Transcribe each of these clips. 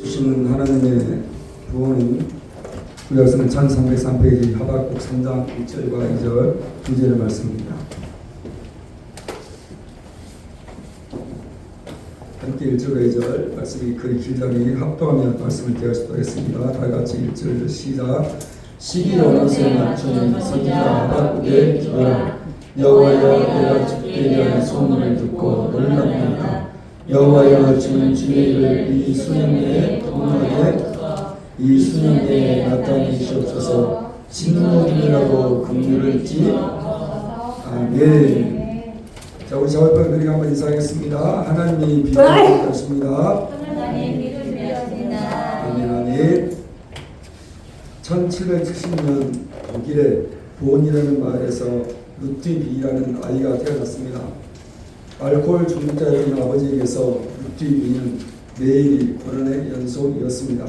주시는 하나님의 구원은 구약성경 1303페이지 하박국 3장 1절과 2절 2절의 말씀입니다. 함께 1절과 2절 말씀이 그리 길다니 합동하며 말씀을 대하시도록 하겠습니다. 다같이 1절 시작. 시기 오는 새 맞추는 선지자 하박국의 기도라. 여호와여, 내가 주께 대한 소문을 듣고 놀랍나이다. 여호와여, 주는 주의 일을 이 수년 내에 통하게 이 수년 내에 나타내시옵소서. 진노중이라도 긍휼을지. 아멘. 자, 우리 자원병 드리고 한번 인사하겠습니다. 하나님이 비밀을 주셨습니다. 하나님 믿음 되었습니다. 아멘. 아멘. 1770년 독일의 본이라는 마을에서 루트비라는 아이가 태어났습니다. 알코올 중독자였던 아버지에게서 루트비는 매일이 고난의 연속이었습니다.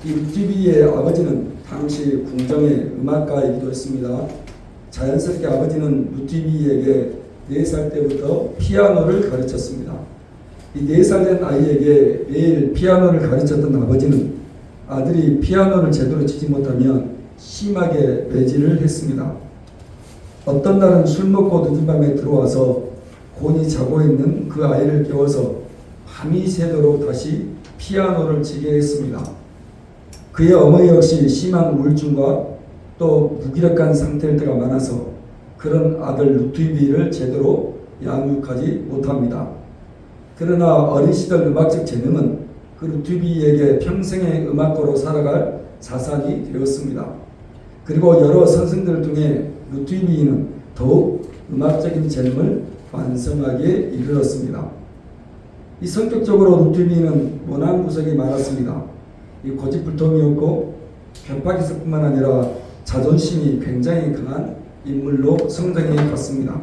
이 루트비의 아버지는 당시 궁정의 음악가이기도 했습니다. 자연스럽게 아버지는 루트비에게 4살 때부터 피아노를 가르쳤습니다. 이 4살 된 아이에게 매일 피아노를 가르쳤던 아버지는 아들이 피아노를 제대로 치지 못하면 심하게 매질을 했습니다. 어떤 날은 술 먹고 늦은 밤에 들어와서 곤히 자고 있는 그 아이를 깨워서 밤이 새도록 다시 피아노를 치게 했습니다. 그의 어머니 역시 심한 우울증과 또 무기력한 상태일 때가 많아서 그런 아들 루트비를 제대로 양육하지 못합니다. 그러나 어린 시절 음악적 재능은 그 루트비에게 평생의 음악가로 살아갈 자산이 되었습니다. 그리고 여러 선생들을 통해 루트비는 더욱 음악적인 재능을 완성하게 이르렀습니다. 이 성격적으로 루트비는 모난 구석이 많았습니다. 이 고집불통이었고 편파기성 뿐만 아니라 자존심이 굉장히 강한 인물로 성장해 갔습니다.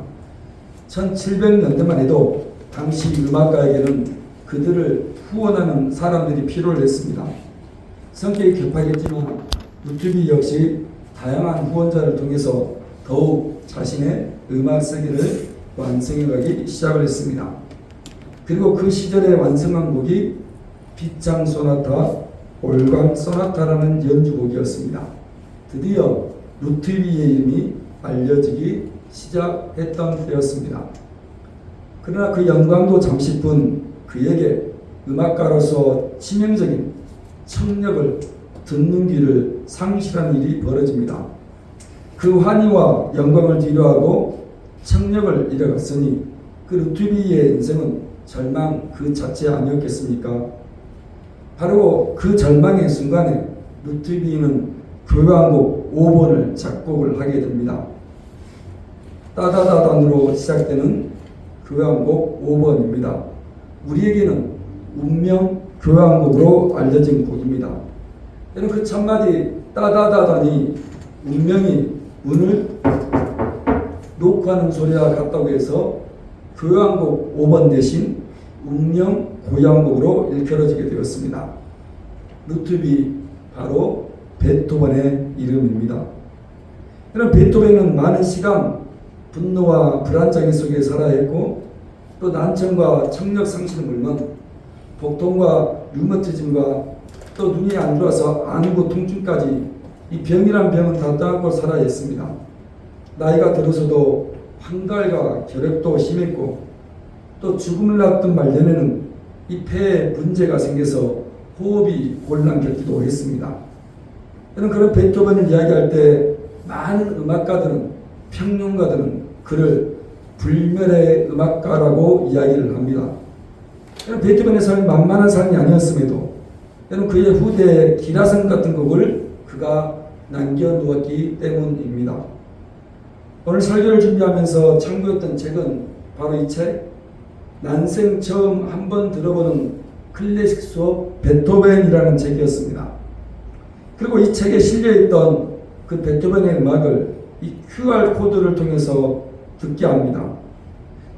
1700년대만 해도 당시 음악가에게는 그들을 후원하는 사람들이 필요를 했습니다. 성격이 급하겠지만 루트비 역시 다양한 후원자를 통해서 더욱 자신의 음악 세계를 완성해가기 시작을 했습니다. 그리고 그 시절에 완성한 곡이 빗장 소나타, 올강 소나타라는 연주곡이었습니다. 드디어 루트비의 이름이 알려지기 시작했던 때였습니다. 그러나 그 영광도 잠시뿐 그에게 음악가로서 치명적인 청력을 듣는 귀를 상실한 일이 벌어집니다. 그 환희와 영광을 뒤로하고 청력을 잃어갔으니 그 루트비의 인생은 절망 그 자체 아니었겠습니까? 바로 그 절망의 순간에 루트비는 교향곡 5번을 작곡을 하게 됩니다. 따다다단으로 시작되는 교향곡 5번입니다. 우리에게는 운명 교향곡으로 알려진 곡입니다. 여러분 그 첫마디 따다다단이 운명이 문을 녹화하는 소리와 같다고 해서 교향곡 5번 대신 운명 교향곡으로 일컬어지게 되었습니다. 루트비 바로 베토벤의 이름입니다. 여러분 베토벤은 많은 시간 분노와 불안장애 속에 살아야 했고 또 난청과 청력 상실을 물면 복통과 류머티즘과 또 눈이 안 좋아서 안구 통증까지 이 병이란 병은 다 떠안고 살아야 했습니다. 나이가 들어서도 환갈과 결핵도 심했고 또 죽음을 앞둔 말년에는 이 폐에 문제가 생겨서 호흡이 곤란 겪기도 했습니다. 그런 베토벤을 이야기할 때 많은 음악가들은 평론가들은 그를 불멸의 음악가라고 이야기를 합니다. 베토벤의 삶이 만만한 삶이 아니었음에도 그의 후대 기라성 같은 곡을 그가 남겨두었기 때문입니다. 오늘 설교를 준비하면서 참고했던 책은 바로 이 책, 난생 처음 한번 들어보는 클래식 수업 베토벤이라는 책이었습니다. 그리고 이 책에 실려있던 그 베토벤의 음악을 이 QR코드를 통해서 듣게 합니다.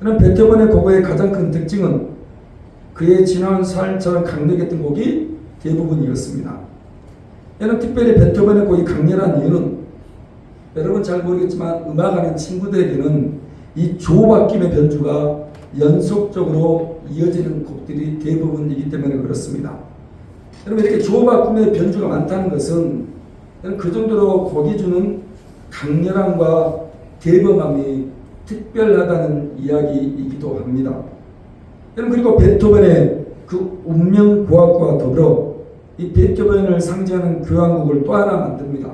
그런 베토벤의 곡의 가장 큰 특징은 그의 지나온 삶처럼 강력했던 곡이 대부분이었습니다. 여러분 특별히 베토벤의 곡이 강렬한 이유는 여러분 잘 모르겠지만 음악하는 친구들에게는 이 조바뀜의 변주가 연속적으로 이어지는 곡들이 대부분이기 때문에 그렇습니다. 여러분 이렇게 조바꿈의 변주가 많다는 것은 그 정도로 곡이 주는 강렬함과 대범함이 특별하다는 이야기이기도 합니다. 여러분 그리고 베토벤의 그 운명 고학과 더불어 이 베토벤을 상징하는 교향곡을 또 하나 만듭니다.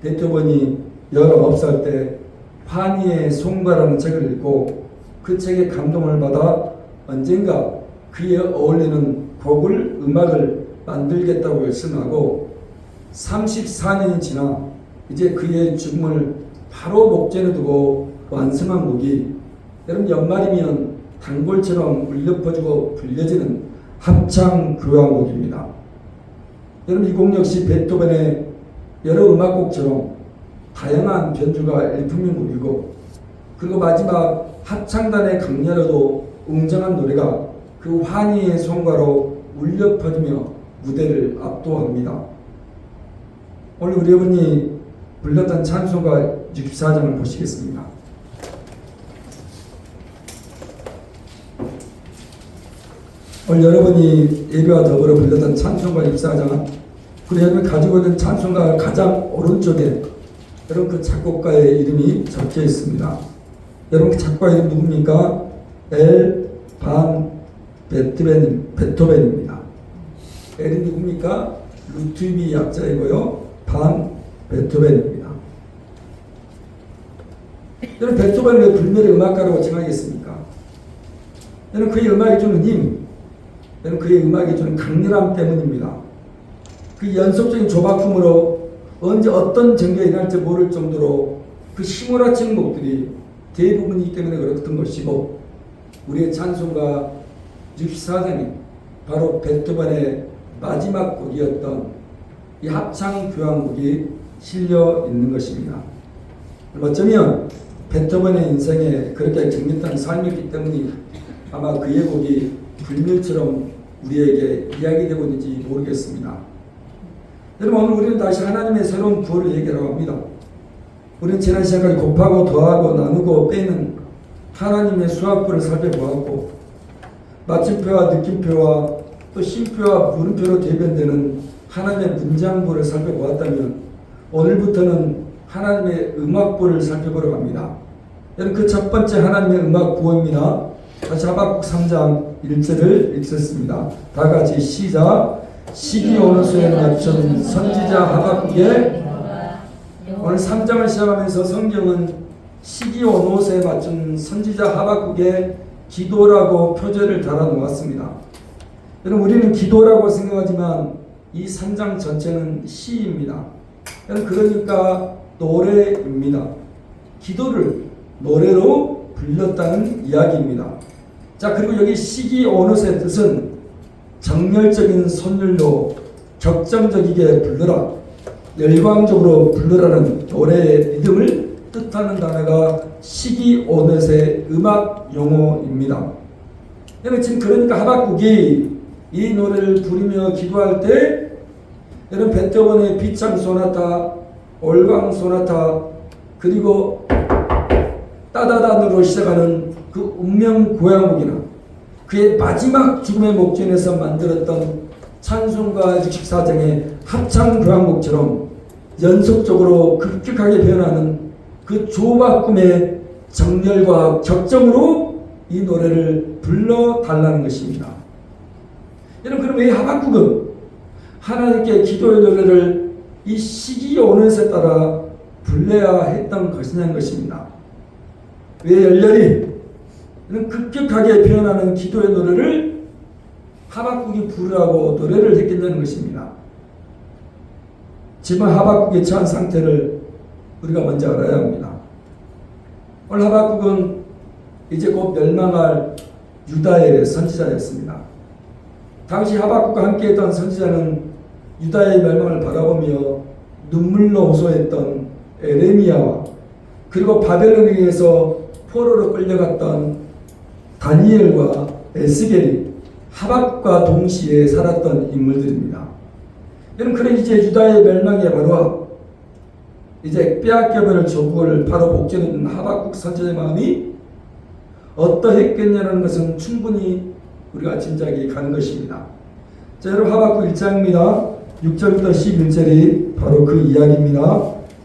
베토벤이 19살 때 환희의 송가라는 책을 읽고 그 책에 감동을 받아 언젠가 그에 어울리는 곡을 음악을 만들겠다고 결심하고 34년이 지나 이제 그의 죽음을 바로 목전에 두고 완성한 곡이 여러분 연말이면 단골처럼 울려 퍼지고 불려지는 합창 교향곡입니다. 여러분 이 곡 역시 베토벤의 여러 음악곡처럼 다양한 변주가 일품인 곡이고 그리고 마지막 합창단의 강렬하도 웅장한 노래가 그 환희의 송가로 울려 퍼지며 무대를 압도합니다. 오늘 우리 여러분이 불렀던 찬송가 64장을 보시겠습니다. 오늘 여러분이 예배와 더불어 불렀던 찬송가 64장은 우리 여러분이 가지고 있는 찬송가 가장 오른쪽에 여러분 그 작곡가의 이름이 적혀 있습니다. 여러분 그 작곡가 이름 누굽니까? 엘 반 베토벤입니다. 엘이 누굽니까? 루트비 약자이고요. 반 베토벤입니다. 여러분 베토벤을 왜 불멸의 음악가라고 칭하겠습니까? 여러분 그의 음악이 주는 힘, 여러분 그의 음악이 주는 강렬함 때문입니다. 그 연속적인 조바꿈으로 언제 어떤 전개가 일어날지 모를 정도로 그 휘몰아치는 곡들이 대부분이기 때문에 그렇던 것이고 우리의 찬송가 64장이 바로 베토벤의 마지막 곡이었던 이 합창 교향곡이 실려 있는 것입니다. 어쩌면 베토벤의 인생에 그렇게 정밀한 삶이었기 때문에 아마 그의 곡이 불멸처럼 우리에게 이야기되고 있는지 모르겠습니다. 여러분 오늘 우리는 다시 하나님의 새로운 부활을 얘기하라고 합니다. 우리는 지난 시간까지 곱하고 더하고 나누고 빼는 하나님의 수학부를 살펴보았고 마침표와 느낌표와 또 쉼표와 물음표로 대변되는 하나님의 문장부를 살펴보았다면 오늘부터는 하나님의 음악부를 살펴보려고 합니다. 여러분 그 첫 번째 하나님의 음악 부호입니다. 다시 하박국 3장 1절을 읽겠습니다. 다 같이 시작. 시기 오는 수에 맞춘 선지자 하박국의 오늘 3장을 시작하면서 성경은 시기 오노스에 맞춘 선지자 하박국의 기도라고 표제를 달아놓았습니다. 여러분 우리는 기도라고 생각하지만 이 3장 전체는 시입니다. 여러분 그러니까 노래입니다. 기도를 노래로 불렀다는 이야기입니다. 자 그리고 여기 시기 오노스의 뜻은 정열적인 선율로 격정적이게 불러라, 열광적으로 불러라는 노래의 리듬을 뜻하는 단어가 시기 오넷의 음악 용어입니다. 여러분 지금 그러니까 하박국이 이 노래를 부르며 기도할 때 여러분 베토벤의 비창 소나타, 올광 소나타 그리고 따다단으로 시작하는 그 운명 고향곡이나 그의 마지막 죽음의 목전에서 만들었던 찬송가 64장의 합창 교향곡처럼 연속적으로 급격하게 변하는 그 조바꿈의 정열과 격정으로 이 노래를 불러달라는 것입니다. 여러분 그럼 이 하박국은 하나님께 기도의 노래를 이 시기 오는 것에 따라 불러야 했던 것이냐는 것입니다. 왜 열렬히 급격하게 변하는 기도의 노래를 하박국이 부르라고 노래를 했겠냐는 것입니다. 지금 하박국의 처한 상태를 우리가 먼저 알아야 합니다. 오늘 하박국은 이제 곧 멸망할 유다의 선지자였습니다. 당시 하박국과 함께했던 선지자는 유다의 멸망을 바라보며 눈물로 호소했던 에레미야와 그리고 바벨론에 의해서 포로로 끌려갔던 다니엘과 에스겔이 하박국과 동시에 살았던 인물들입니다. 여러분 그런 이제 유다의 멸망에 바로 이제 빼앗겨버릴 조국을 바로 목전에 있는 하박국 선지자의 마음이 어떠했겠냐는 것은 충분히 우리가 짐작이 가는 것입니다. 자, 여러분 하박국 1장입니다. 6절부터 11절이 바로 그 이야기입니다.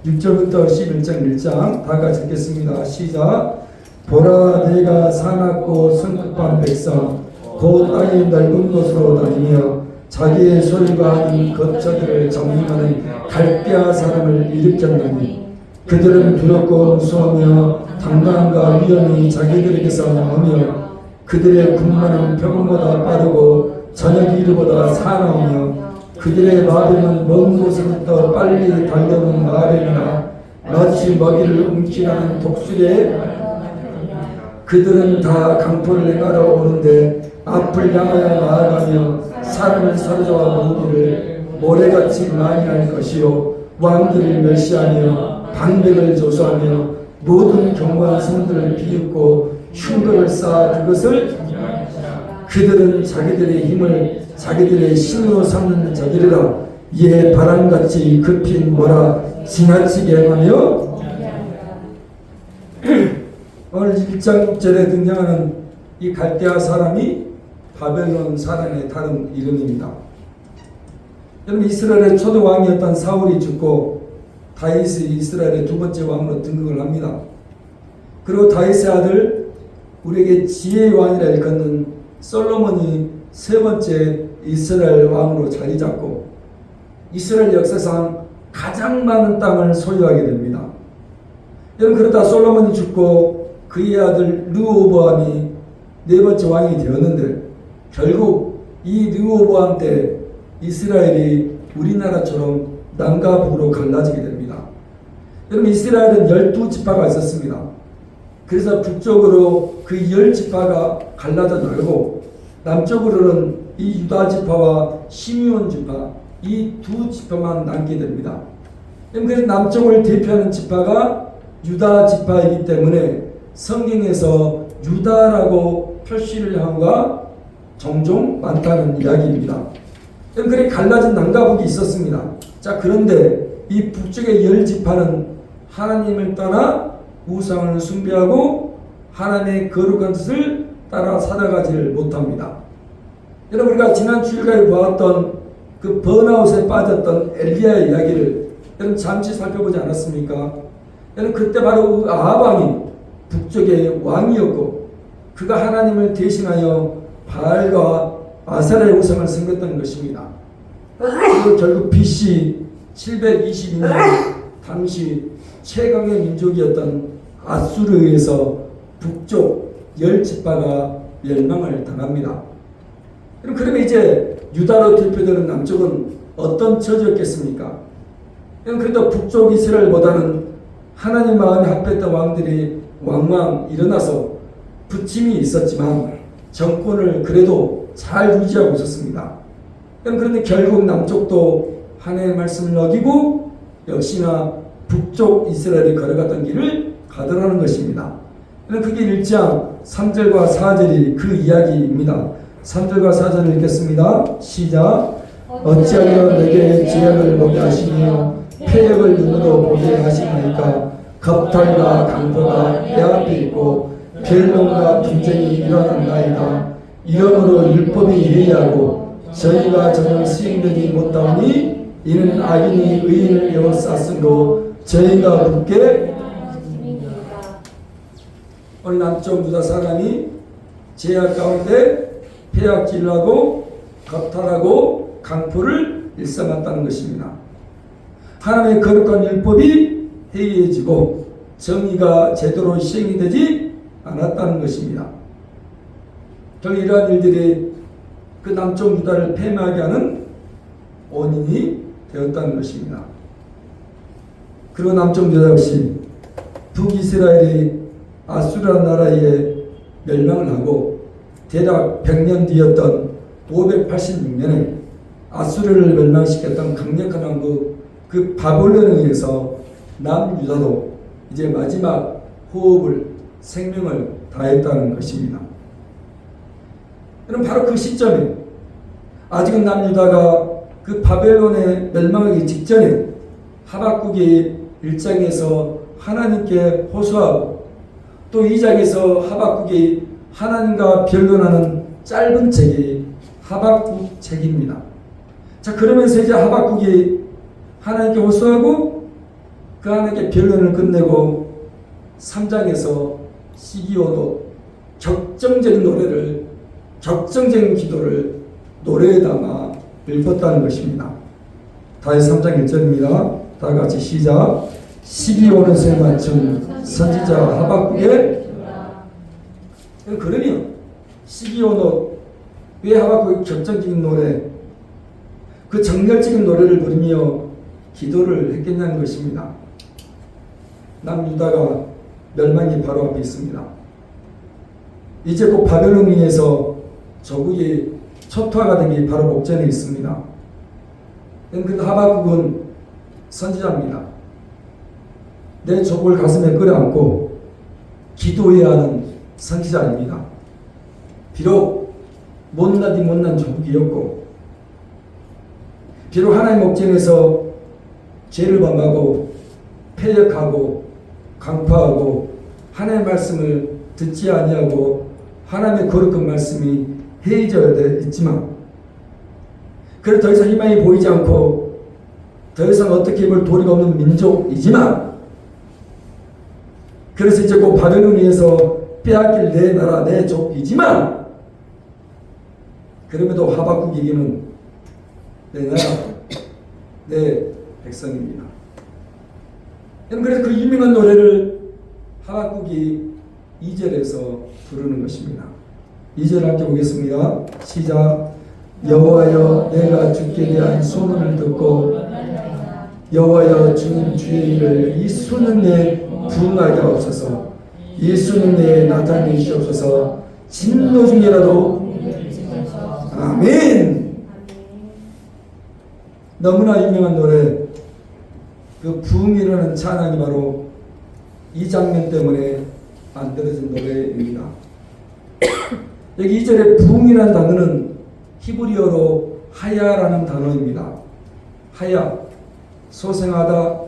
6절부터 11장 1장 다 같이 읽겠습니다. 시작. 보라, 내가 사납고 성급한 백성 곧 땅이 넓은 곳으로 다니며 자기의 소리가 하는 거처들을 정리하는 갈대아 사람을 일으켰나니 그들은 두렵고 무서우며 당당함과 위험이 자기들에게서 나오며 그들의 군마는 표범보다 빠르고 저녁 이르보다 사나우며 그들의 마병은 먼 곳으로부터 빨리 달려오는 마병이나 마치 먹이를 움키라는 독수리에 그들은 다 강포를 행하러 오는데 앞을 향하여 나아가며 사람을 사로잡아 모으기를 모래같이 많이 할 것이요 왕들을 멸시하며 방백을 조소하며 모든 경고한 성들을 비웃고 흉도를 쌓아 그것을 그들은 자기들의 힘을 자기들의 신으로 삼는 자들이라. 이에 바람같이 급히 몰아 지나치게 행하며 오늘 1장 6절에 등장하는 이 갈대아 사람이 바벨론 사람의 다른 이름입니다. 여러분 이스라엘의 초대 왕이었던 사울이 죽고 다윗이 이스라엘의 두 번째 왕으로 등극을 합니다. 그리고 다윗의 아들 우리에게 지혜의 왕이라 일컫는 솔로몬이 세 번째 이스라엘 왕으로 자리 잡고 이스라엘 역사상 가장 많은 땅을 소유하게 됩니다. 여러분 그러다 솔로몬이 죽고 그의 아들 르호보암이 네 번째 왕이 되었는데 결국 이 르호보암 때 이스라엘이 우리나라처럼 남과 북으로 갈라지게 됩니다. 여러분 이스라엘은 12지파가 있었습니다. 그래서 북쪽으로 그 10지파가 갈라져 나가고 남쪽으로는 이 유다지파와 시므온 지파 이 두 지파만 남게 됩니다. 그래서 남쪽을 대표하는 지파가 유다지파이기 때문에 성경에서 유다라고 표시를 한 거가 종종 많다는 이야기입니다. 그래 갈라진 남과 북이 있었습니다. 자 그런데 이 북쪽의 10지파는 하나님을 떠나 우상을 숭배하고 하나님의 거룩한 뜻을 따라 살아가지를 못합니다. 여러분 우리가 지난 주일까지 보았던 그 번아웃에 빠졌던 엘리야의 이야기를 여러분 잠시 살펴보지 않았습니까? 여러분 그때 바로 아합 왕이 북쪽의 왕이었고 그가 하나님을 대신하여 바알과 아세라의 우상을 섬겼던 것입니다. 그리고 결국 BC 722년 당시 최강의 민족이었던 아수르에 의해서 북쪽 10지파가 멸망을 당합니다. 그러면 이제 유다로 대표되는 남쪽은 어떤 처지였겠습니까? 그래도 북쪽 이스라엘보다는 하나님 마음에 합했던 왕들이 왕왕 일어나서 부침이 있었지만 정권을 그래도 잘 유지하고 있었습니다. 그런데 결국 남쪽도 하나님의 말씀을 어기고 역시나 북쪽 이스라엘이 걸어갔던 길을 가더라는 것입니다. 그게 1장 3절과 4절이 그 이야기입니다. 3절과 4절을 읽겠습니다. 시작. 어찌하여 내게 죄악을 보게 하시며 패역을 눈으로 보게 하시나이까. 겁탈과 강포가 내 앞에 있고 변론과 분쟁이 일어난나이다. 이러므로 율법이 해이하고 저희가 전혀 수행되지 못하오니 이는 악인이 의인을 에워쌌으므로 저희가 붙게. 오늘 남쪽 유다 사람이 죄악 가운데 폐악질하고 겁탈하고 강포를 일삼았다는 것입니다. 하나님의 거룩한 율법이 해이해지고 정의가 제대로 시행이 되지 않았다는 것입니다. 결국 이러한 일들이 그 남쪽 유다를 패망하게 하는 원인이 되었다는 것입니다. 그리고 남쪽 유다 역시 북이스라엘이 아수르 나라에 멸망을 하고 대략 100년 뒤였던 586년에 아수르를 멸망시켰던 강력한 왕국 그 바벨론에 의해서 남유다도 이제 마지막 호흡을 생명을 다했다는 것입니다. 그럼 바로 그 시점에 아직은 남유다가 그 바벨론에 멸망하기 직전에 하박국이 1장에서 하나님께 호소하고 또 2장에서 하박국이 하나님과 변론하는 짧은 책이 하박국 책입니다. 자, 그러면서 이제 하박국이 하나님께 호소하고 그 하나님께 변론을 끝내고 3장에서 시기온옷 격정적인 노래를, 격정적인 기도를 노래에 담아 읊었다는 것입니다. 다시 3장 1절입니다. 다 같이 시작. 시기온옷에 맞춘 선지자 하박국의. 그러면 시기온옷, 왜 하박국의 격정적인 노래, 그 정열적인 노래를 부르며 기도를 했겠냐는 것입니다. 남유다가 멸망이 바로 앞에 있습니다. 이제 곧 바벨론에서 조국이 초토화가 되기 바로 목전에 있습니다. 그런데 하박국은 선지자입니다. 내 조국을 가슴에 끌어안고 기도해야 하는 선지자입니다. 비록 못난 조국이었고, 비록 하나님 목전에서 죄를 범하고 패역하고 강파하고 하나님의 말씀을 듣지 아니하고 하나님의 거룩한 말씀이 해이져야 있지만, 그래도 더 이상 희망이 보이지 않고 더 이상 어떻게 볼 도리가 없는 민족이지만, 그래서 이제 곧 바벨론에서 빼앗길 내 나라 내 족이지만, 그럼에도 하박국에게는 내 나라 내 백성입니다. 그래서 그 유명한 노래를 하박국이 2절에서 부르는 것입니다. 2절 함께 보겠습니다. 시작. 여호와여, 내가 주께 대한 소문을 듣고 여호와여, 주는 주의 일을 이 수는 내에 부응하게 하옵소서. 이 수는 내에 나타내시옵소서. 진노 중이라도. 아멘. 너무나 유명한 노래, 그 부흥이라는 찬양이 바로 이 장면 때문에 만들어진 노래입니다. 여기 2절에 부흥이라는 단어는 히브리어로 하야라는 단어입니다. 하야, 소생하다,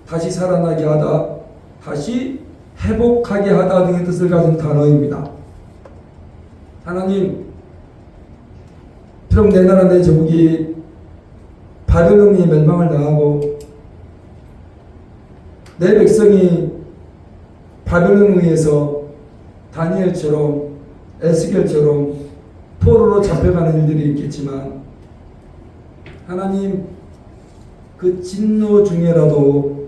다시 살아나게 하다, 다시 회복하게 하다 등의 뜻을 가진 단어입니다. 하나님, 비록 내 나라 내 조국이 바벨론이 멸망을 당하고 내 백성이 바벨론에 의해서 다니엘처럼 에스겔처럼 포로로 잡혀가는 일들이 있겠지만, 하나님, 그 진노 중에라도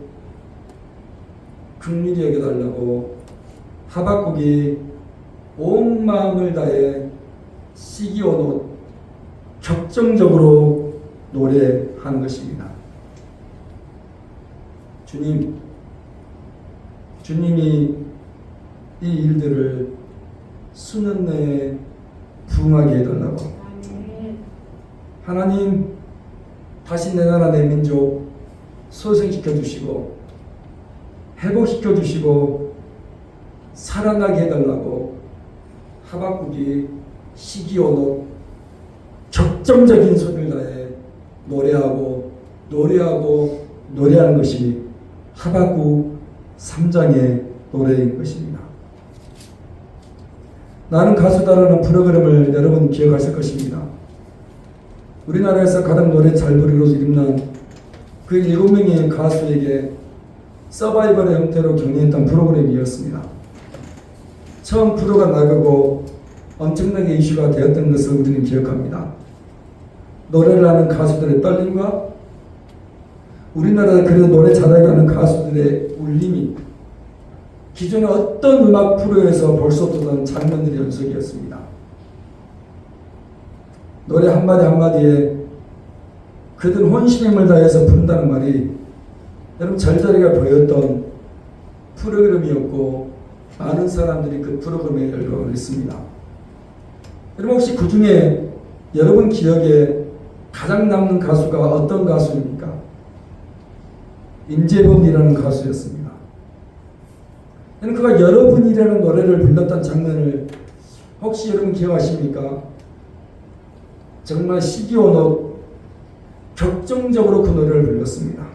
긍휼히 여겨달라고 하박국이 온 마음을 다해 시기온옷 격정적으로 노래하는 것입니다. 주님이 이 일들을 수년 내에 부응하게 해달라고. 하나님, 다시 내 나라 내 민족 소생시켜 주시고 회복시켜 주시고 살아나게 해달라고 하박국이 시기온옷 격정적인 소리를 다해 노래하는 것이 하박국 3장의 노래인 것입니다. 나는 가수다라는 프로그램을 여러분 기억하실 것입니다. 우리나라에서 가장 노래 잘 부르기로 이름난 그 7명의 가수에게 서바이벌의 형태로 경연했던 프로그램이었습니다. 처음 프로가 나가고 엄청나게 이슈가 되었던 것을 우리는 기억합니다. 노래를 하는 가수들의 떨림과 우리나라에 그래도 노래 잘하는 가수들의 울림이 기존의 어떤 음악 프로에서 볼 수 없었던 장면들의 연속이었습니다. 노래 한마디 한마디에 그들 혼신의 힘을 다해서 부른다는 말이 여러분 절절하게 보였던 프로그램이었고, 많은 사람들이 그 프로그램에 열광을 했습니다. 여러분 혹시 그 중에 여러분 기억에 가장 남는 가수가 어떤 가수입니까? 임재범이라는 가수였습니다. 그가 여러분이라는 노래를 불렀던 장면을 혹시 여러분 기억하십니까? 정말 시기온옷 격정적으로 그 노래를 불렀습니다.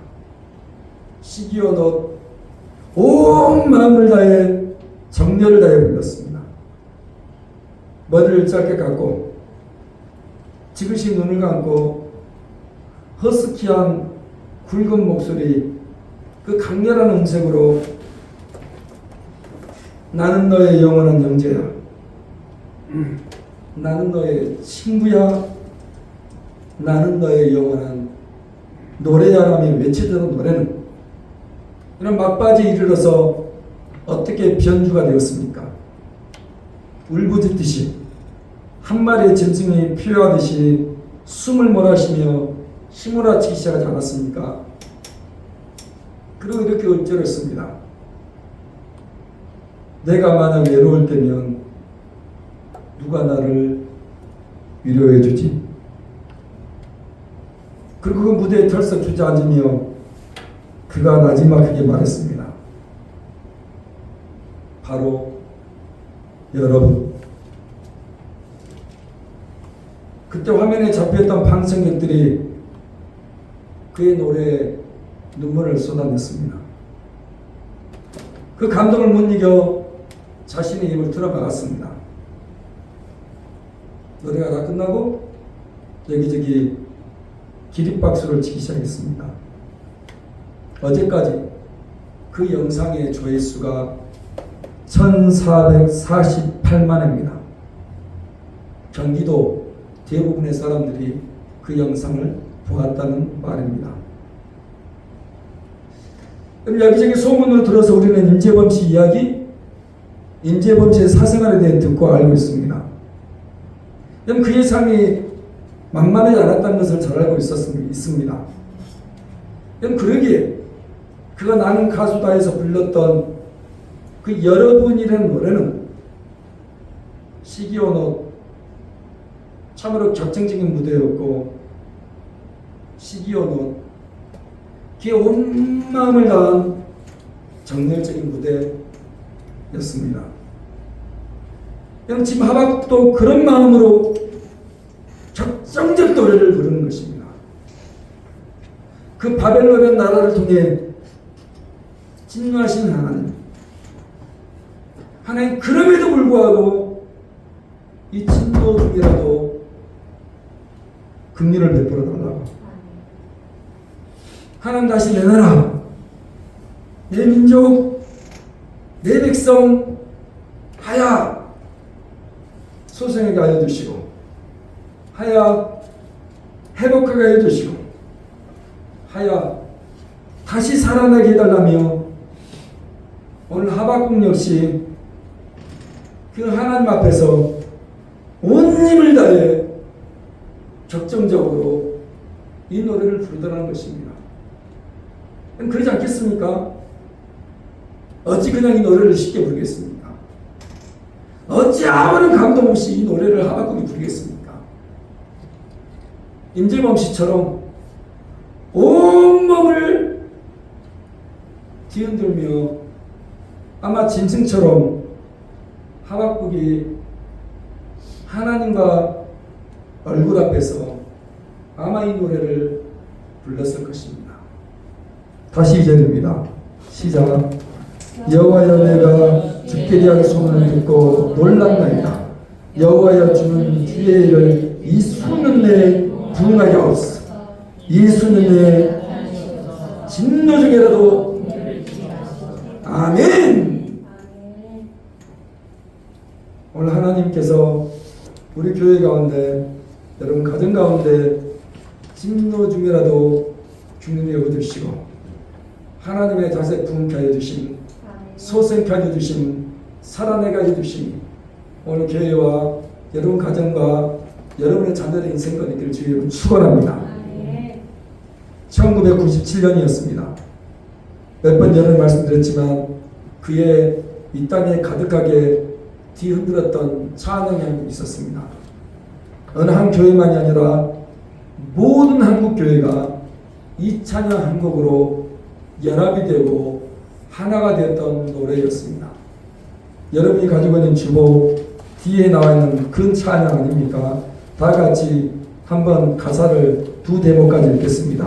시기온옷 온 마음을 다해 정열을 다해 불렀습니다. 머리를 짧게 감고 지그시 눈을 감고 허스키한 굵은 목소리, 그 강렬한 음색으로 나는 너의 영원한 형제야, 나는 너의 친구야, 나는 너의 영원한 노래야라며 외치던 노래는 이런 막바지에 이르러서 어떻게 변주가 되었습니까? 울부짖듯이 한 마리의 짐승이 피어하듯이 숨을 몰아쉬며 휘몰아치기 시작하지 않았습니까? 그리고 이렇게 읊조렸습니다. 내가 만약 외로울 때면 누가 나를 위로해 주지? 그리고 그 무대에 털썩 주저앉으며 그가 나지막하게 말했습니다. 바로 여러분. 그때 화면에 잡혔던 방청객들이 그의 노래에 눈물을 쏟아냈습니다. 그 감동을 못 이겨 자신의 입을 틀어막았습니다. 노래가 다 끝나고 여기저기 기립박수를 치기 시작했습니다. 어제까지 그 영상의 조회수가 1448만 회입니다. 경기도 대부분의 사람들이 그 영상을 보았다는 말입니다. 그럼 여기저기 소문으로 들어서 우리는 임재범 씨 이야기, 임재범 씨의 사생활에 대해 듣고 알고 있습니다. 그럼 그의 삶이 만만하지 않았다는 것을 잘 알고 있습니다. 그럼 그러기에 그가 나는 가수다 해서 불렀던 그 여러분이라는 노래는 시기온옷 참으로 격정적인 무대였고, 시기온옷 그의 온 마음을 다한 정열적인 무대였습니다. 지금 하박국도 그런 마음으로 격정적 노래를 부르는 것입니다. 그 바벨론의 나라를 통해 진노하신 하나님 그럼에도 불구하고 이 진노 중이라도 긍휼을 베풀어 달라고. 하나님 다시 내놔라. 내 민족, 내 백성 하야 소생하게 하여 주시고, 하야 회복하게 하여 주시고, 하야 다시 살아나게 해달라며 오늘 하박국 역시 그 하나님 앞에서 온 힘을 다해 격정적으로 이 노래를 부르더라는 것입니다. 그러지 않겠습니까? 어찌 그냥 이 노래를 쉽게 부르겠습니까? 어찌 아무런 감동 없이 이 노래를 하박국이 부르겠습니까? 임재범 씨처럼 온몸을 뒤흔들며 아마 짐승처럼 하박국이 하나님과 얼굴 앞에서 아마 이 노래를 불렀을 것입니다. 다시 2절입니다. 시작. 여호와여 내가 주께 대한 소문을 듣고 놀랐나이다. 여호와여 주는 주의 일을 이 수는 내에 부응하게 하옵소서. 이 수는 내에 진노 중에라도 아멘. 오늘 하나님께서 우리 교회 가운데, 여러분 가정 가운데 진노 중에라도 주님이 여겨주시고 하나님의 자세 부흥케 하여 주심, 소생케 하여 주심, 살아내게 하여 주심, 오늘 교회와 여러분 가정과 여러분의 자녀의 인생과 있기를 주의 축원합니다. 1997년이었습니다. 몇 번 전에 말씀드렸지만 그의 이 땅에 가득하게 뒤흔들었던 찬양이 한국 있었습니다. 어느 한 교회만이 아니라 모든 한국 교회가 이 찬양 한 곡으로 연합이 되고 하나가 되었던 노래였습니다. 여러분이 가지고 있는 주보 뒤에 나와 있는 그 찬양 아닙니까? 다 같이 한번 가사를 두 대목까지 읽겠습니다.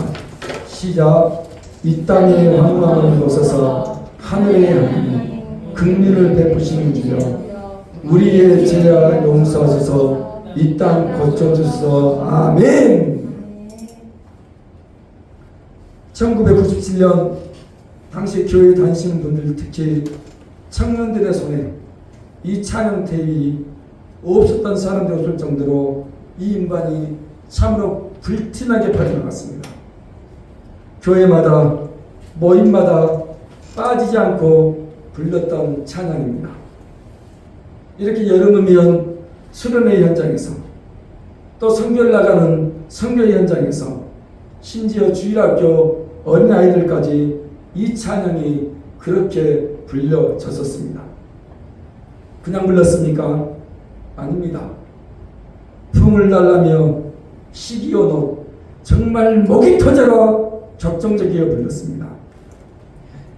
시작. 이 땅에 황망을 벗어서 하늘의 하나님 긍휼을 베푸시는 주여, 우리의 죄와 용서하소서. 이 땅 고쳐주소서. 아멘. 1997년 당시 교회 다니시는 분들, 특히 청년들의 손에 이 찬양 테이프 없었던 사람들이 없을 정도로 이 음반이 참으로 불티나게 퍼져나갔습니다. 교회마다 모임마다 빠지지 않고 불렀던 찬양입니다. 이렇게 여름이면 수련회 현장에서, 또 선교를 나가는 선교 현장에서, 심지어 주일학교 어린아이들까지 이 찬양이 그렇게 불려졌었습니다. 그냥 불렀습니까? 아닙니다. 품을 달라며 시기어놓 정말 목이 터져라 격정적이어 불렀습니다.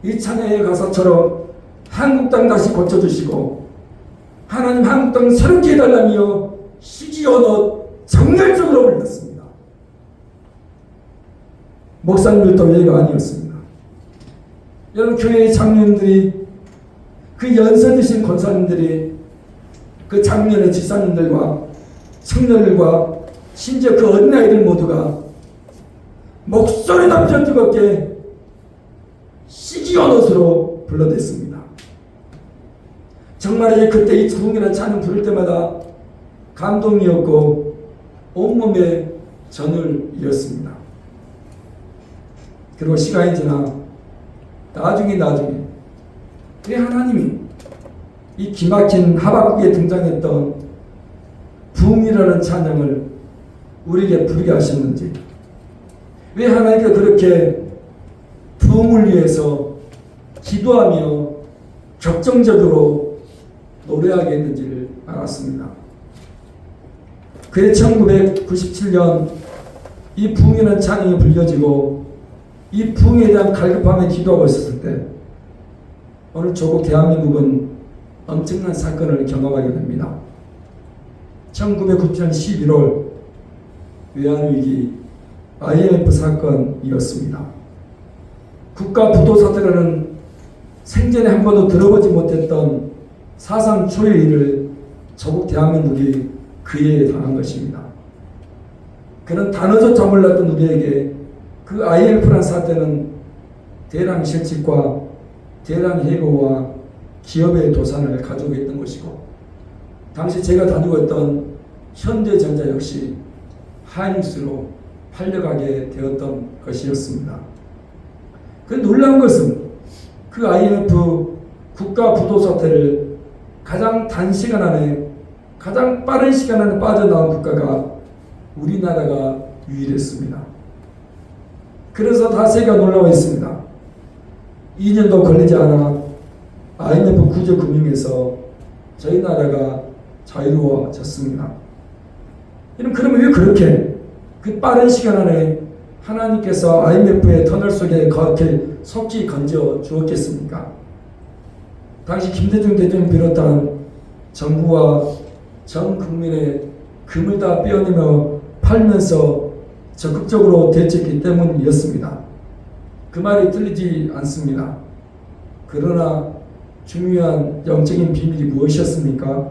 이 찬양의 가사처럼 한국 땅 다시 고쳐주시고 하나님 한국 땅 새롭게 해달라며 시기어놓 정열적으로 불렀습니다. 목사님들도 예가 아니었습니다. 여러분, 교회의 장로님들이, 그 연세 드신 권사님들이, 그 장년의 지사님들과 청년들과 심지어 그 어린아이들 모두가 목소리 높여 뜨겁게 시기언옷으로 불러댔습니다. 정말 그때 이 부흥이라는 찬양 부를 때마다 감동이었고 온몸에 전을 이었습니다. 그리고 시간이 지나 나중에 왜 하나님이 이 기막힌 하박국에 등장했던 부흥이라는 찬양을 우리에게 부르게 하셨는지, 왜 하나님께서 그렇게 부흥을 위해서 기도하며 격정적으로 노래하게 했는지를 알았습니다. 그해 1997년 이 부흥이라는 찬양이 불려지고 이 부흥에 대한 갈급함에 기도하고 있었을 때 오늘 조국 대한민국은 엄청난 사건을 경험하게 됩니다. 1997년 11월 외환위기 IMF 사건이었습니다. 국가 부도 사태라는 생전에 한 번도 들어보지 못했던 사상 초유의 일을 조국 대한민국이 그해에 당한 것입니다. 그런 단어조차 몰랐던 우리에게 그 IMF라는 사태는 대량 실직과 대량 해고와 기업의 도산을 가져오게 했던 것이고, 당시 제가 다니고 있던 현대전자 역시 하이닉스로 팔려가게 되었던 것이었습니다. 그 놀라운 것은 그 IMF 국가 부도 사태를 가장 단시간 안에, 가장 빠른 시간 안에 빠져나온 국가가 우리나라가 유일했습니다. 그래서 다 세계가 놀라워 있습니다. 2년도 걸리지 않아 IMF 구제금융에서 저희 나라가 자유로워졌습니다. 그러면 왜 그렇게 그 빠른 시간 안에 하나님께서 IMF의 터널 속에 그렇게 속히 건져 주었겠습니까? 당시 김대중 대통령을 비롯한 정부와 전 국민의 금을 다 빼어내며 팔면서 적극적으로 대처했기 때문이었습니다. 그 말이 틀리지 않습니다. 그러나 중요한 영적인 비밀이 무엇이었습니까?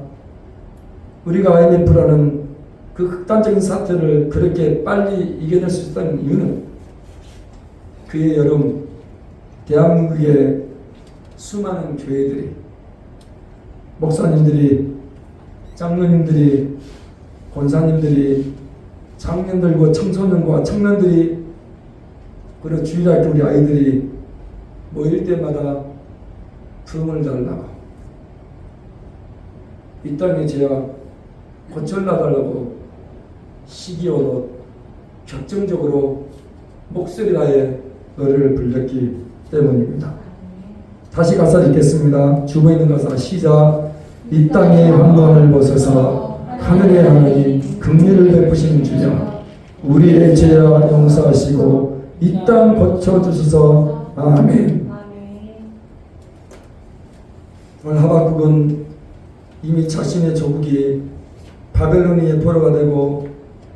우리가 IMF라는 그 극단적인 사태를 그렇게 빨리 이겨낼 수 있다는 이유는 그해 여름 대한민국의 수많은 교회들이, 목사님들이, 장로님들이, 권사님들이, 장년들과 청소년과 청년들이, 그리고 주일학교 우리 아이들이 모일 때마다 부흥을 달라고, 이 땅의 죄악 고쳐달라고 시기어로 격정적으로 목소리 다해 노래를 불렀기 때문입니다. 다시 가사 읽겠습니다. 주보에 있는 가사 시작. 이 땅의 환난을 벗어서 하늘의 하나님 긍휼을 베푸시는 주여, 우리의 죄악 용서하시고 이 땅 고쳐주소서. 아멘. 오늘 하박국은 이미 자신의 조국이 바벨론의 포로가 되고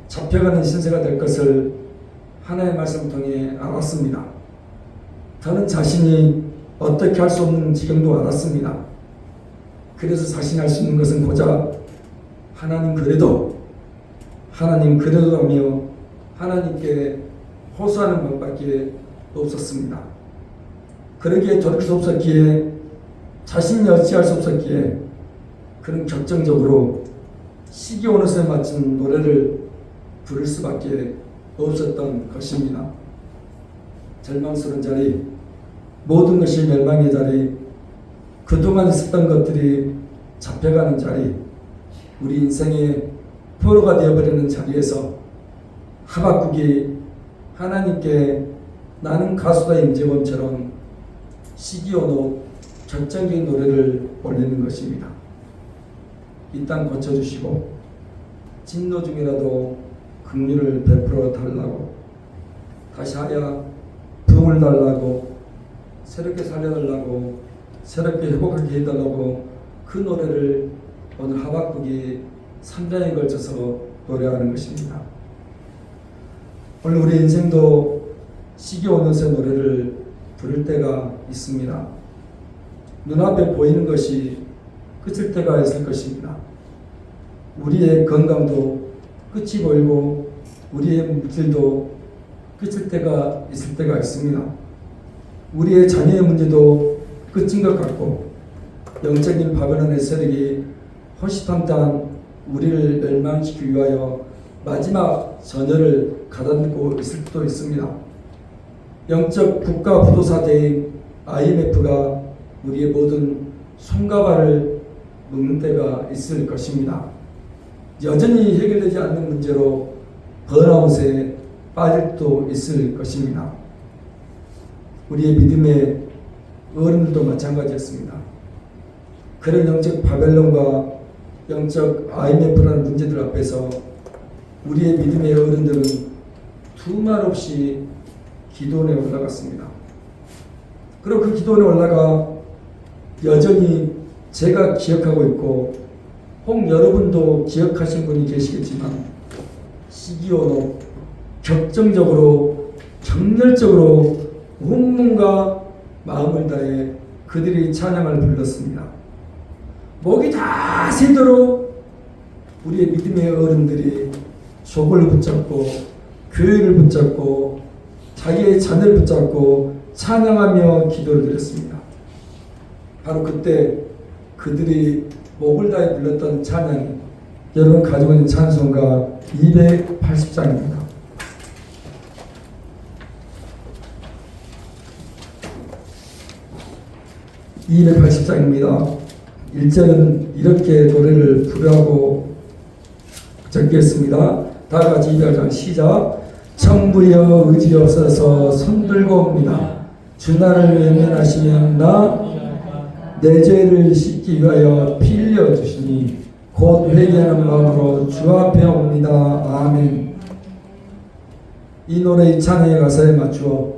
잡혀가는 신세가 될 것을 하나님의 말씀 통해 알았습니다. 저는 자신이 어떻게 할 수 없는 지경도 알았습니다. 그래서 자신이 할 수 있는 것은 고작 하나님 그래도 하며 하나님께 호소하는 것밖에 없었습니다. 그러기에 돌이킬 수 없었기에 자신이 어찌할 수 없었기에 그는 결정적으로 시기 오는 새에 맞춘 노래를 부를 수밖에 없었던 것입니다. 절망스러운 자리, 모든 것이 멸망의 자리, 그동안 있었던 것들이 잡혀가는 자리, 우리 인생의 포로가 되어버리는 자리에서 하박국이 하나님께 나는 가수다 임재범처럼 시기 오노 결정적인 노래를 올리는 것입니다. 이 땅 고쳐주시고 진노 중이라도 긍휼을 베풀어 달라고, 다시 하여 부흥을 달라고, 새롭게 살려달라고, 새롭게 회복하게 해달라고 그 노래를 오늘 하박국이 3장에 걸쳐서 노래하는 것입니다. 오늘 우리 인생도 시기 오는 새 노래를 부를 때가 있습니다. 눈앞에 보이는 것이 끝일 때가 있을 것입니다. 우리의 건강도 끝이 보이고 우리의 물질도 끝일 때가 있을 때가 있습니다. 우리의 자녀의 문제도 끝인 것 같고 영적인 바벨론의 세력이 호시탐탐 우리를 멸망시키기 위하여 마지막 전열을 가다듬고 있을 수도 있습니다. 영적 국가 부도사대인 IMF가 우리의 모든 손과 발을 묶는 때가 있을 것입니다. 여전히 해결되지 않는 문제로 번아웃에 빠질 수도 있을 것입니다. 우리의 믿음의 어른들도 마찬가지였습니다. 그런 영적 바벨론과 영적 IMF라는 문제들 앞에서 우리의 믿음의 어른들은 두말 없이 기도원에 올라갔습니다. 그리고 그 기도원에 올라가 여전히 제가 기억하고 있고 혹 여러분도 기억하신 분이 계시겠지만 시기온호 격정적으로 정열적으로 온 몸과 마음을 다해 그들이 찬양을 불렀습니다. 목이 다 새도록 우리의 믿음의 어른들이 족을 붙잡고 교회를 붙잡고 자기의 자녀를 붙잡고 찬양하며 기도를 드렸습니다. 바로 그때 그들이 목을 다해 불렀던 찬양이 여러분 가지고 있는 찬송가 280장입니다. (280장입니다) 1절은 이렇게 노래를 부르라고 적겠습니다. 다같이 2절 시작. 청부여 의지없어서 손들고 옵니다. 주 나를 외면하시면 나 내 죄를 씻기 위하여 피 흘려 주시니 곧 회개하는 마음으로 주 앞에 옵니다. 아멘. 이 노래의 찬양의 가사에 맞추어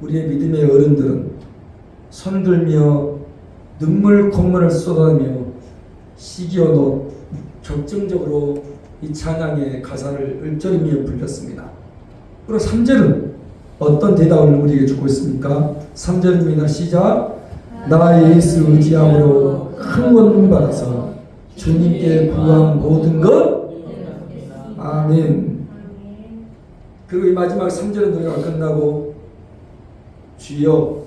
우리의 믿음의 어른들은 손들며 눈물 콧물을 쏟아내며 시기어도 격정적으로 이 찬양의 가사를 읊조리며 불렸습니다. 그리고 3절은 어떤 대답을 우리에게 주고 있습니까? 3절입니다. 시작. 나 예수 의지함으로 큰 권능 받아서 주님께 구한 모든 것. 아멘. 그리고 이 마지막 3절의 노래가 끝나고 주여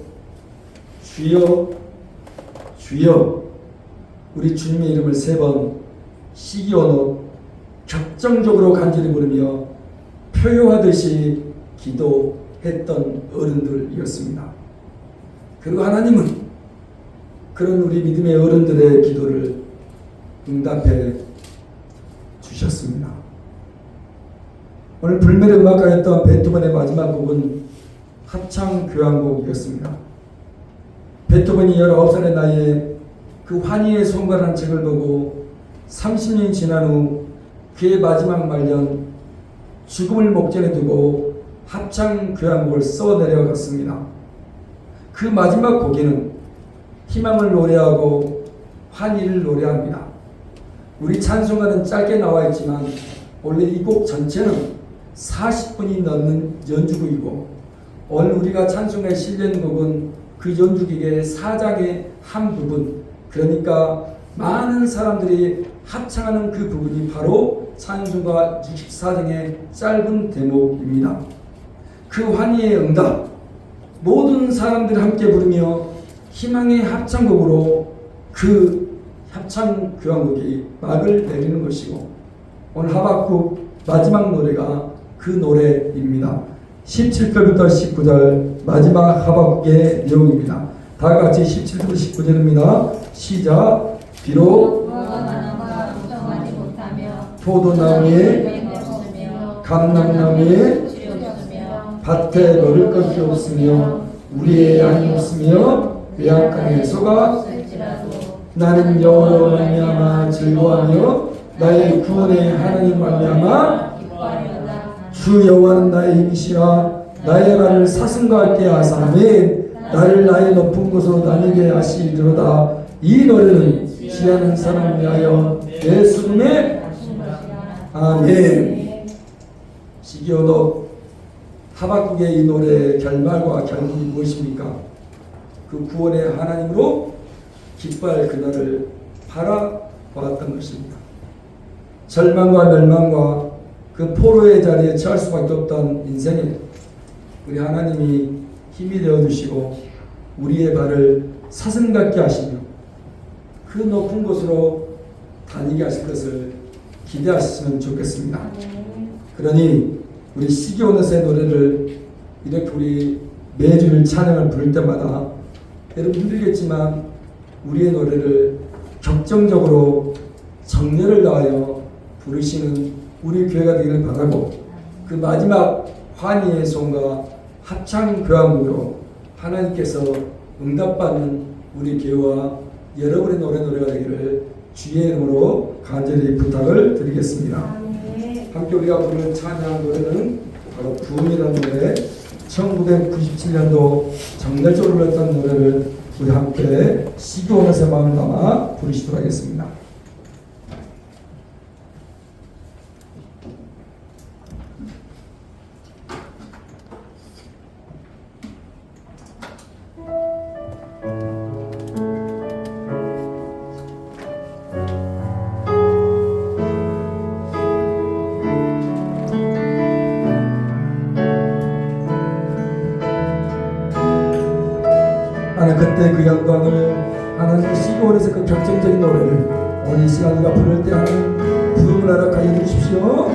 주여 주여 우리 주님의 이름을 3번 시기언어 격정적으로 간절히 부르며 표효하듯이 기도했던 어른들이었습니다. 그리고 하나님은 그런 우리 믿음의 어른들의 기도를 응답해 주셨습니다. 오늘 불멸의 음악가였던 베토벤의 마지막 곡은 합창교향곡이었습니다. 베토벤이 19살의 나이에 그 환희의 son가라는 책을 보고 30년이 지난 후 그의 마지막 말년 죽음을 목전에 두고 합창교향곡을 써내려갔습니다. 그 마지막 곡에는 희망을 노래하고 환희를 노래합니다. 우리 찬송가는 짧게 나와 있지만 원래 이 곡 전체는 40분이 넘는 연주곡이고 오늘 우리가 찬송가에 실린 곡은 그 연주곡의 4장의 한 부분, 그러니까 많은 사람들이 합창하는 그 부분이 바로 찬송가 64장의 짧은 대목입니다. 그 환희의 응답, 모든 사람들이 함께 부르며 희망의 합창곡으로 그 합창 교향곡이 막을 내리는 것이고, 오늘 하박국 마지막 노래가 그 노래입니다. 17절부터 19절 마지막 하박국의 내용입니다. 다 같이 17절 19절입니다. 시작. 비록 무화과나무가 무성하지 못하며 포도나무에 감람나무에 밭에 먹을 것이 없으며 우리의 양이 없으며 외양간에 소가 없을지라도 나는 여호와로 말미암아 즐거워하며 나의 구원의 하나님 말미암아 기뻐하리로다. 주 여호와는 나의 힘이시라. 나의 발을 사슴과 같게 하사매 나를 나의 높은 곳으로 다니게 하시리로다. 이 노래는 지하는 사람을 위하여 내 수금에 아멘. 시기어도 하박국의 이 노래의 결말과 결국이 무엇입니까? 그 구원의 하나님으로 기뻐할 그날을 바라보았던 것입니다. 절망과 멸망과 그 포로의 자리에 처할 수밖에 없던 인생에 우리 하나님이 힘이 되어주시고 우리의 발을 사슴 같게 하시며 그 높은 곳으로 다니게 하실 것을 기대하시면 좋겠습니다. 그러니 우리 시기오넷의 노래를 이렇게 우리 매주일 찬양을 부를 때마다 여러분 힘들겠지만 우리의 노래를 격정적으로 정열을 다하여 부르시는 우리 교회가 되기를 바라고, 그 마지막 환희의 손과 합창 교향으로 하나님께서 응답받는 우리 교회와 여러분의 노래가 되기를 주의 이름으로 간절히 부탁을 드리겠습니다. 함께 우리가 부를 찬양 노래는 바로 부흥이라는 노래, 1997년도 정열적으로 불렀던 노래를 우리 함께 시기오넷의 마음을 담아 부르시도록 하겠습니다. 하나님 그때 그 영광을 하나님 시기오넷의 그 격정적인 노래를 오늘 이 시간 우리가 부를 때 하나님 부흥을 허락하여 주십시오.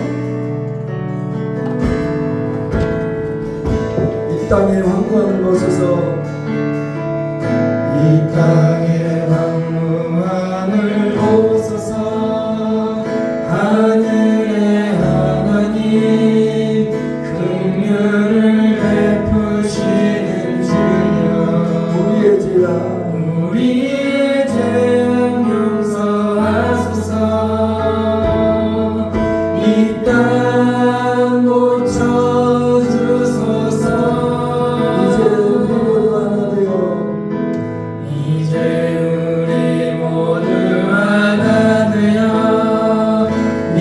이 땅에 황무하는 곳에서 이 땅에 황무함을 오소서. 하늘의 하나님 긍휼을 베푸시는 주여 우리의 죄 용서하소서. 이 땅 고쳐주소서. 이제 우리 모두 하나 되어 네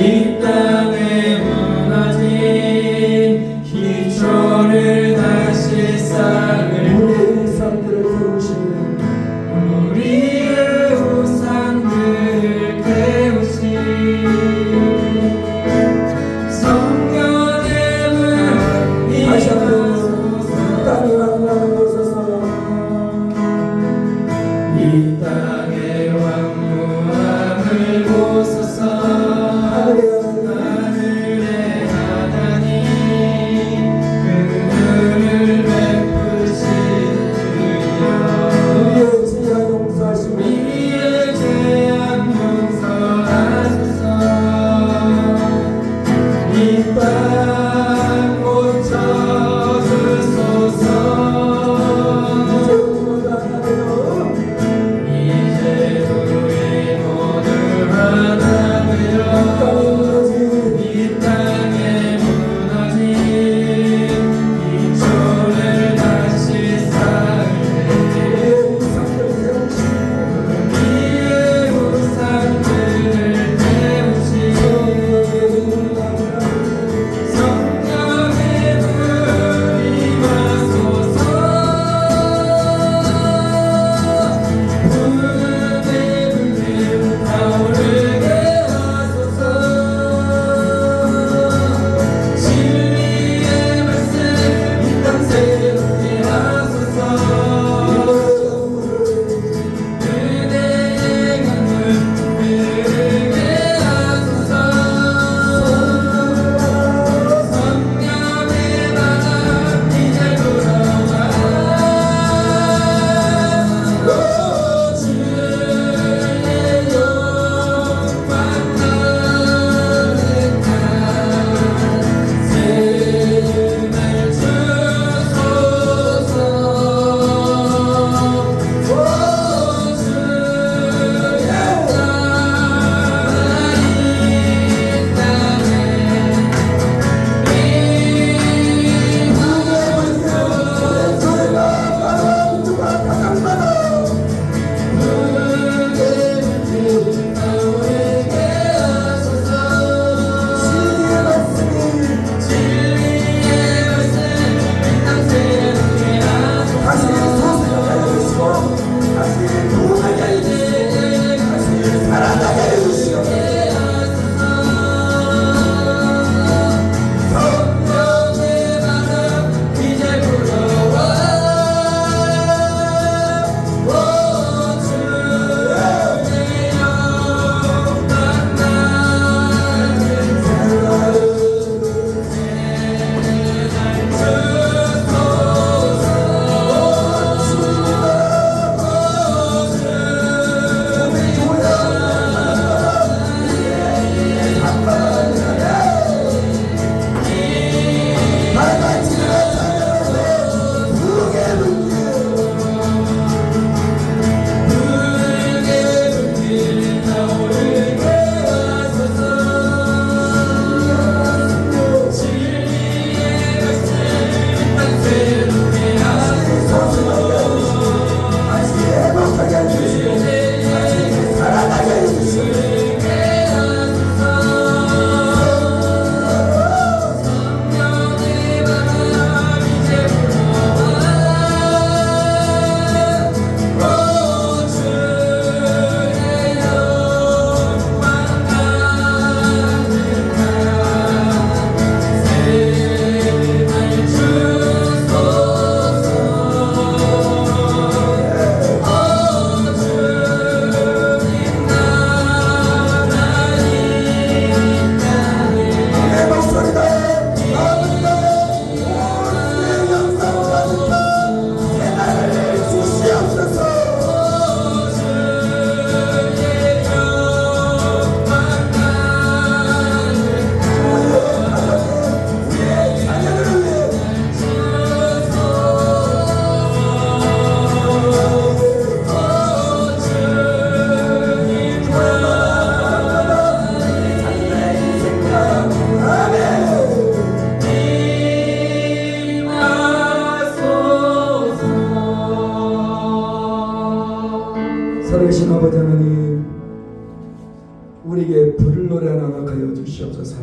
주시옵소서.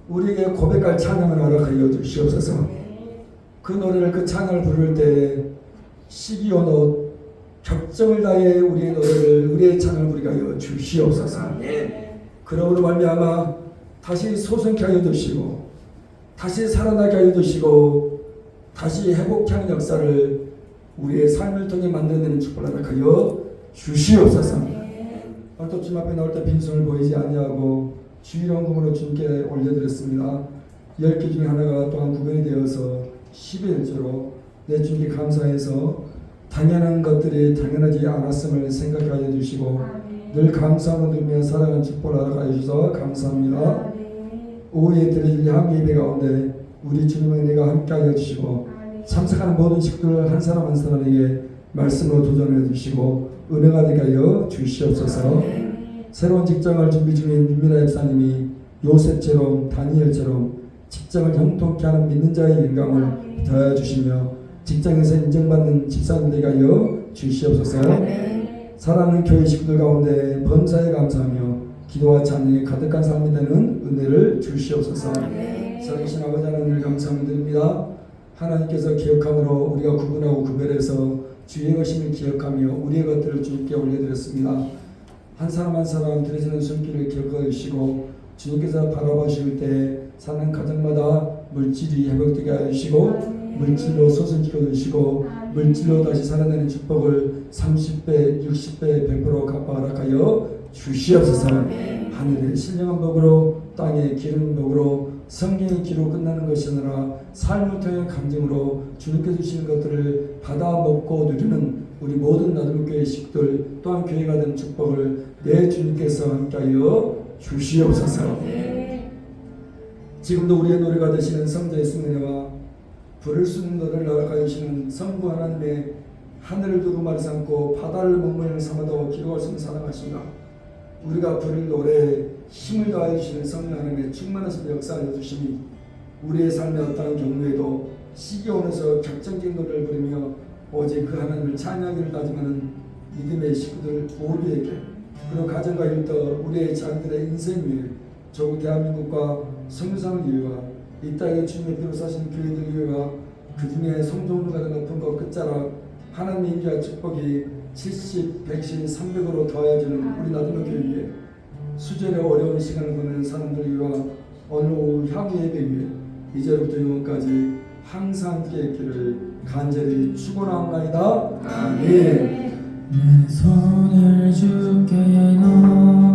우리에게 고백할 찬양을 허락하여 주시옵소서. 그 노래를 그 찬양을 부를 때 시기 언어 격정을 다해 우리의 노래를 우리의 찬양을 부르게 하여 주시옵소서. 그러므로 말미암아 다시 소생케 하여 주시고 다시 살아나게 하여 주시고 다시 회복케 하는 역사를 우리의 삶을 통해 만들어내는 축복을 허락하여 주시옵소서. 오늘도 주님 앞에 나올 때 빈손을 보이지 아니하고 주일원금으로 주님께 올려드렸습니다. 10개 중에 하나가 또한 구별이 되어서 11조로 내 주님께 감사해서 당연한 것들이 당연하지 않았음을 생각하여 주시고 늘 감사함을 누리며 살아가는 축복을 허락하여 주셔서 감사합니다. 오후에 드려질 향유 예배 가운데 우리 주님의 은혜가 함께하여 주시고 참석하는 모든 식구들 한 사람 한 사람에게 말씀으로 도전해 주시고 은혜가 되게 하여 주시옵소서. 새로운 직장을 준비 중인 윤미라 집사님이 요셉처럼 다니엘처럼 직장을 형통케 하는 믿는 자의 영감을 더하여 주시며 직장에서 인정받는 집사님 되게 하여 주시옵소서. 사랑하는 교회 식구들 가운데 범사에 감사하며 기도와 찬양에 가득한 삶이 되는 은혜를 주시옵소서. 살아계신 아버지 하나님을 감사드립니다. 하나님께서 기억함으로 우리가 구분하고 구별해서 주의 것임을 기억하며 우리의 것들을 주님께 올려드렸습니다. 한 사람 한 사람 드려지는 손길을 기억하여 주시고 주님께서 바라보실 때 사는 가정마다 물질이 회복되게 하여 주시고 물질로 소생시켜 주시고 물질로 다시 살아내는 축복을 30배, 60배, 100% 갚아 허락하여 주시옵소서. 하늘의 신령한 복으로 땅의 기름 복으로 성경의 기로 끝나는 것이 아니라 삶을 통한 감정으로 주님께서 주시는 것들을 받아 먹고 누리는 우리 모든 나들교회 식구들 또한 교회가 된 축복을 내 주님께서 함께하여 주시옵소서. 지금도 우리의 노래가 되시는 성자 예수님의 은혜와 부를 수 있는 노래를 허락하여 주시는 성부 하나님의 하늘을 두루 말을 삼고 바다를 목물을 삼아도 기록할 수 있는 사랑하십니다. 우리가 부를 노래에 힘을 더하여 주시는 성령 하나님의 충만하신 역사하여 주시니 우리의 삶의 어떠한 경우에도 시기온에서 격정적인 노래를 부르며 오직 그 하나님을 찬양하기를 다짐하는 믿음의 식구들 모두에게 그리고 가정과 일터 우리의 자녀들의 인생 위에 조국 대한민국과 성교사를 위해와 이 땅에 주님의 피로 사신 교회들 위해와 그 중에 성종도가 높은 것 끝자락 하나님의 인기와 축복이 70, 100신, 300으로 더해지는 우리 나들교 교회 위에 수절의 어려운 시간을 보내는 사람들 위와 오늘 오후 향유 예배 위에 이제부터 영원까지 항상 함께 있기를 간절히 축원하옵나이다. 아멘. 내 손을 주께 놓